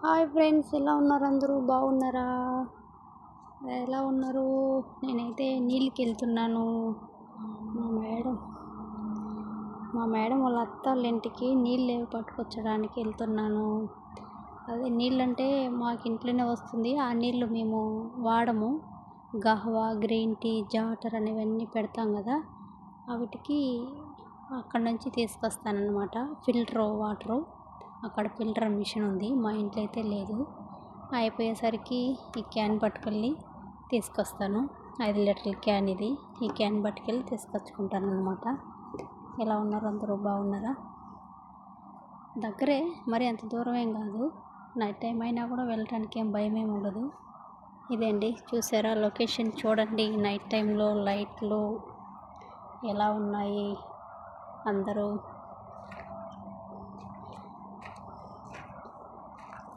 Hi friends, ఎలా ఉన్నారు? అందరూ బాగున్నారా? ఎలా ఉన్నారు? నేనైతే నీళ్ళకి వెళ్తున్నాను. మా మేడం మా మేడం వాళ్ళ అత్త వాళ్ళ ఇంటికి నీళ్ళు పట్టుకొచ్చడానికి వెళ్తున్నాను. అదే నీళ్ళంటే మాకు ఇంట్లోనే వస్తుంది. ఆ నీళ్ళు మేము వాడము. గహ్వా, గ్రీన్ టీ, జాటర్ అనేవన్నీ పెడతాం కదా, వాటికి అక్కడ నుంచి తీసుకొస్తానన్నమాట. ఫిల్టర్ వాటరు, అక్కడ ఫిల్టర్ మిషన్ ఉంది, మా ఇంట్లో అయితే లేదు. అయిపోయేసరికి ఈ క్యాన్ పట్టుకెళ్ళి తీసుకొస్తాను. 5 లీటర్ల క్యాన్ ఇది. ఈ క్యాన్ పట్టుకెళ్ళి తీసుకొచ్చుకుంటాను అనమాట. ఎలా ఉన్నారు? అందరూ బాగున్నారా? దగ్గరే, మరి అంత దూరం ఏం కాదు. నైట్ టైం అయినా కూడా వెళ్ళటానికి ఏం భయం ఏమి ఉండదు. ఇదే అండి, చూసారా లొకేషన్? చూడండి నైట్ టైంలో లైట్లు ఎలా ఉన్నాయి. అందరూ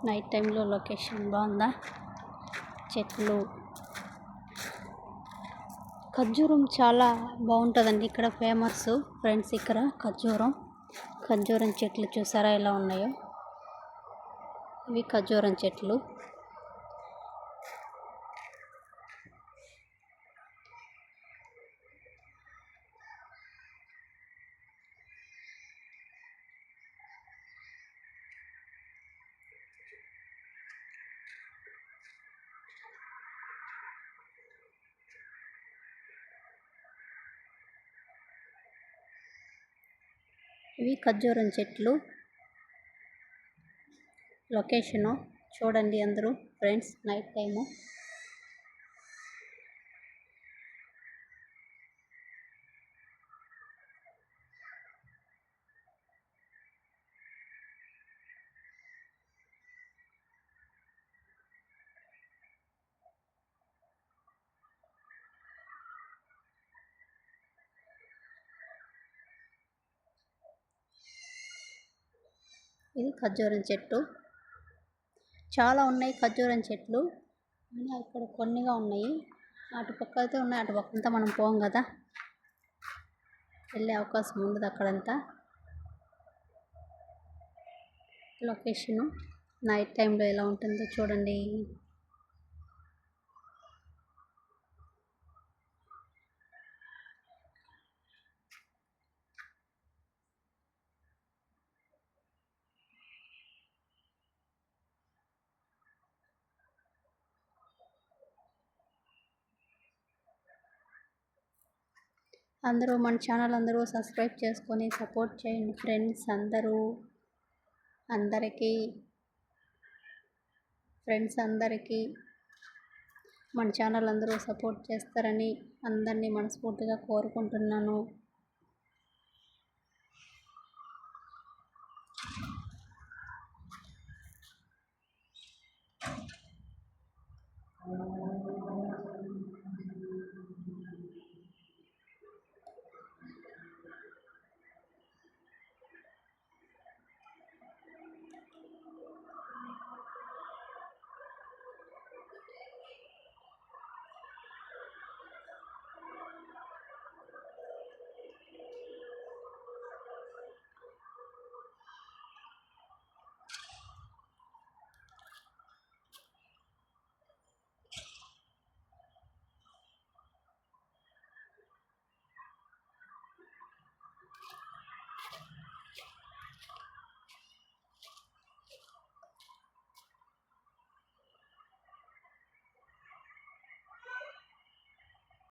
నైట్ టైంలో లొకేషన్ బాగుందా? చెట్లు, ఖర్జూరం చాలా బాగుంటుందండి. ఇక్కడ ఫేమస్ ఫ్రెండ్స్, ఇక్కడ ఖర్జూరం చెట్లు చూసారా ఎలా ఉన్నాయో? ఇవి ఖర్జూరం చెట్లు. ఇవి ఖర్జూరం చెట్లు. లొకేషను చూడండి అందరూ ఫ్రెండ్స్, నైట్ టైము. ఇది ఖర్జూరం చెట్టు. చాలా ఉన్నాయి ఖర్జూరం చెట్లు. ఇక్కడ కొన్నిగా ఉన్నాయి. అటు పక్క అయితే ఉన్నాయి, అటు పక్క అంతా మనం పోం కదా, వెళ్ళే అవకాశం ఉండదు అక్కడంతా. లొకేషను నైట్ టైంలో ఎలా ఉంటుందో చూడండి. అందరూ మన ఛానల్ అందరూ సబ్స్క్రైబ్ చేసుకొని సపోర్ట్ చేయండి ఫ్రెండ్స్. అందరికీ మన ఛానల్ అందరూ సపోర్ట్ చేస్తారని అందరినీ మనస్ఫూర్తిగా కోరుకుంటున్నాను.